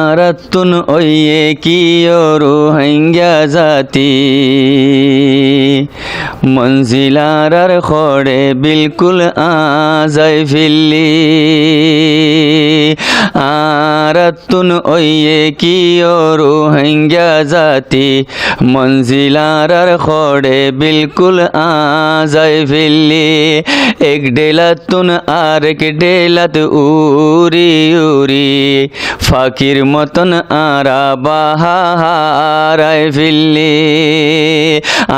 Arathoon way কিও রোহিঙ্গা জাতি মঞ্জিলারার খড়ে বিলকুল আজাই ফিল্লি আরাতুন ওয়ে কিও রোহিঙ্গা জাতি মঞ্জিলারার খড়ে বিলকুল আজাই ফিল্লি এক ডেলাতুন আর এক ডেলাত উরি উরি ফাকির মতন আরা বাহারায় ফিল্লি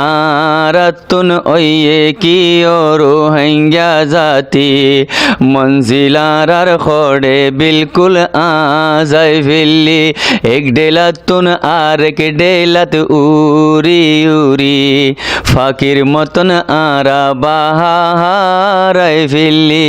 আরাতুন ওয়ে কিও রোহিঙ্গা জাতি মঞ্জিলারার খড়ে বিলকুল আজাই ফিল্লি এক ডেলাতুন আর এক ডেলাত উরি উরি ফাকির মতন আরা বাহারায় ফিল্লি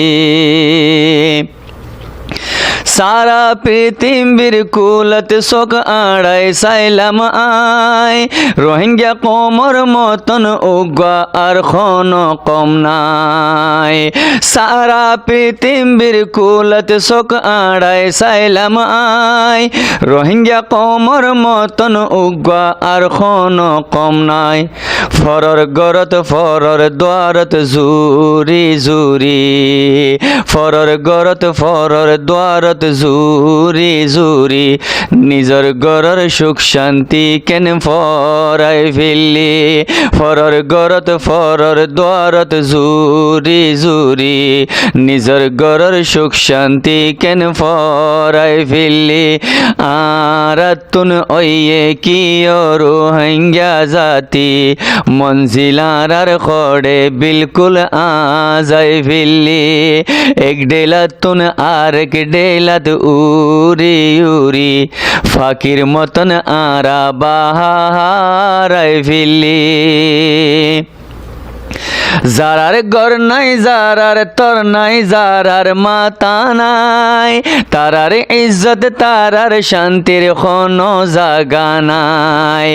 সারা পৃথিবীর কুলত শোক আড়াই সাইলাম আয় রোহিঙ্গা কোমর মতন উগা আর খন কম নাই সারা পৃথিবীর কুলত শোক আড়াই সাইলাম আয় রোহিঙ্গা কোমর মতন উগা আর খন কম নাই ফরর গরত ফরর দ্বারত জুরি জুরি ফরর গরত ফরর দ্বারত জুরি জুরি নিজর গরর সুখ শান্তি কেন ফরাই ফিল্লি ফরর গরত ফরর দ্বারত জুরি জুরি নিজর গরর সুখ শান্তি কেন ফরাই ফিল্লি আরাতুন ওয়ে কিও রোহিঙ্গা জাতি মঞ্জিলারার খড়ে বিলকুল আজাই ফিল্লি এক ডেলাতুন আর এক ডেলাত উরি উরি ফাকির মতন আরা বাহারায় ফিল্লি যারার গর নাই যারার তর নাই যারার মাতা নাই তারার ইজ্জত তারার শান্তির কোনো জাগা নাই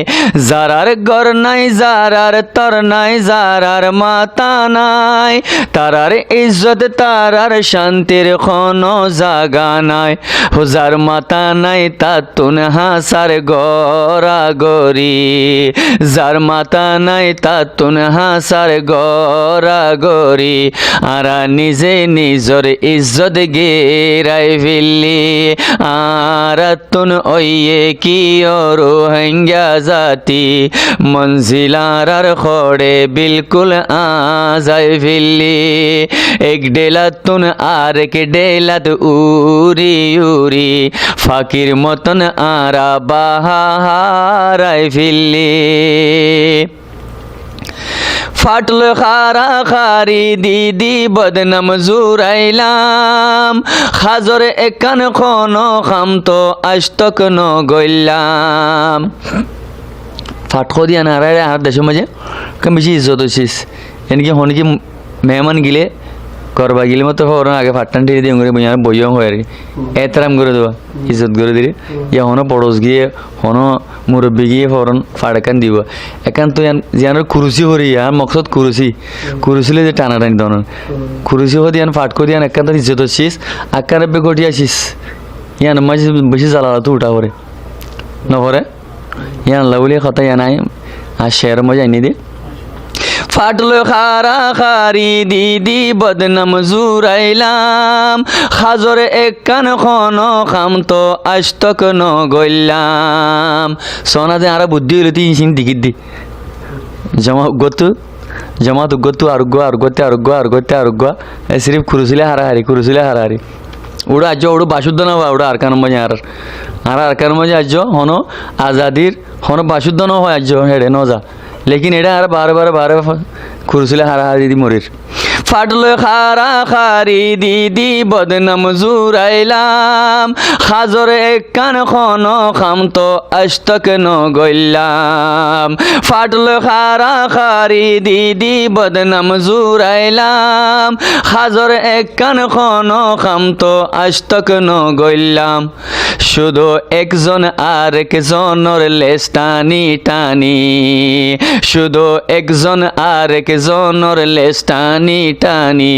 যারার গর নাই যারার তর নাই যারার মাতা নাই তারার ইজ্জত তারার শান্তির কোনো জাগা নাই যার মাতা নাই তাতুন হাসার গরা গরি যার মাতা নাই তাতুন হাসার গরা গরি আরা নিজে নিজর ইজ্জত গেরাই ফিল্লি আরাতুন ওয়ে কিও রোহিঙ্গা জাতি মঞ্জিলারার খড়ে বিলকুল আজাই ফিল্লি এক ডেলাতুন আর এক ডেলাত উরি উরি ফাকির মতন আরা বাহারায় ফিল্লি ফাটল খারা খারি দিদি বদনাম জুরাইলাম হাজর একান খন খাম তো আজতক ন গইলাম ফাটকো দিয়া নারায় আর দেশের মাঝে কম বেশি ইজ্জত হচ্ছিস এনকি হনকি মেহমান গিলে করবা গিলে মতো ফরন আগে ফাটটান ঠেলে দিয়ে করে বইয়ং হয় আর কি এতরাম করে দেবা ইজ্জত করে দিলে ইয়া হনো পড়োস গিয়ে হনো মুরব্বী গিয়ে ফরন ফাড়কান দিব একান তো ইয়ানোর কুরুসি হরি আর মকসদ কুরুসিলে যে টানা টানি দন কুরুসি হদি ইয়ান ফাটকো দিয়ান একান তো ইজ্জত হচ্ছিস আকার বে গটি আসিস ইয়ান মাঝে বেশি জ্বালা তো উঠা করে নভরে ইয়ান লাউলি কথা ইয়ানাই আর শেয়ার মজা আনি দে ফাটল খারা খারি দিদি বদনাম জুরাইলাম হাজর একান খন খাম তো আজতক ন গইলাম সোনা যে আরা বুদ্ধি হইলে তুই ইনসিন দিকির দি জমাত গতু আরোগ্য সিরিফ খুরুসিলে হারাহারি ওটা আজ ওটা বাসুদ্ধ না ওটা আর কান মজা আর কান মজা আজ হন আজাদির হন বাসুদ্ধ ন হয় আজ হেড়ে নজা লেকিন এটা আর বারে খুরুসিলে হারাহারি দি মরির ফাটল খারা খারি দিদি বদনাম জুরাইলাম হাজর একান খন খাম তো আজতক ন গইলাম ফাটল খারা খারি দিদি বদনাম জুরাইলাম হাজর একান খন খাম তো আজতক ন গইলাম শুধু একজন আরেকজনের লেজ টানি টানি, শুধু একজন আরেকজনের লেজ টানি টানি,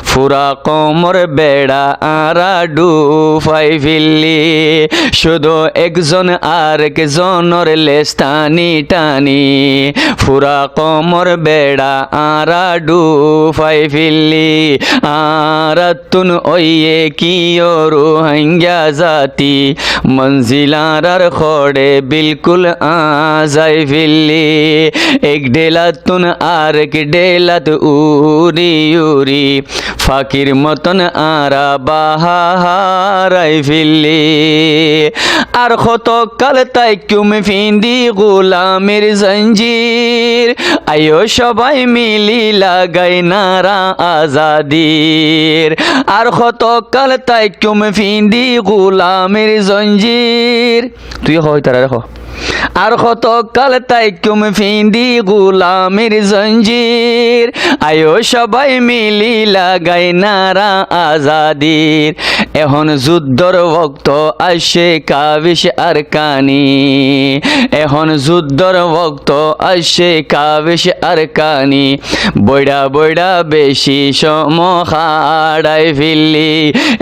ফুরা কোমর বেড়া আরা ডুবাই ফেললি, শুধু একজন আরেকজনের লেজ টানি টানি, ফুরা কোমর বেড়া আরা ডুবাই ফেললি। আরাতুন ওয়ে কি রোহিঙ্গা জাতি, মঞ্জিলার খড়ে বিলকুল আজাই ফেললি, এক ডেলাতুন আর এক ডেলাত উরি উরি, ফাকির মতন আরা বাহারাই ফেললি। আর কত কাল তাই কুম ফিন্দি গোলামের জঞ্জির, আয়ো সবাই মিলি লাগাই নারা আজাদির। আর কত কাল তাই কুম ফিন্দি গোলামের জঞ্জির, তুই হয় তারা রাখো। আর কত কাল তাই কুম ফিন্দি গোলামের জঞ্জির, আয়ো সবাই মিলি লাগাই নারা আজাদির। এখন যুদ্ধর ভক্ত আসে কাবিশ আর কানি, এখন যুদ্ধর ভক্ত আসে কাবিশ আর কানি, বইড়া বইড়া বেশি সম খাড়াই ফেললি।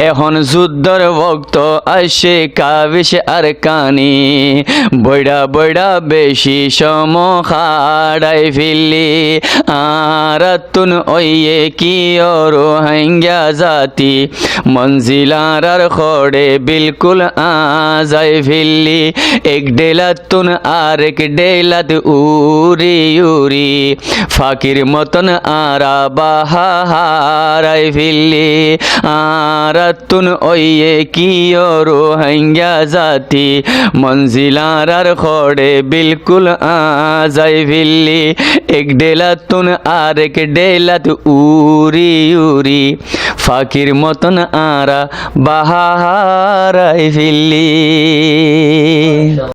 এখন যুদ্ধর ভক্ত আসে কাবিশ আর কানি, বইড়া বইড়া বেশি সম খাড়াই ফেললি। আরাতুন ওয়ে কি রোহিঙ্গা জাতি, মঞ্জিলার খড়ে বিলকুল আজাই ফেললি, এক ডেলাতুন আর এক ডেলাত উরি উরি, ফাকির মতন আরা বাহারাই ফেললি। আরাতুন ওয়ে কি রোহিঙ্গা জাতি, মঞ্জিলার খড়ে বিলকুল আজাই ফেললি, এক ডেলাতুন আর এক ডেলাত উরি উরি, ফাকির মতন আরা বাহারাই ফেললি।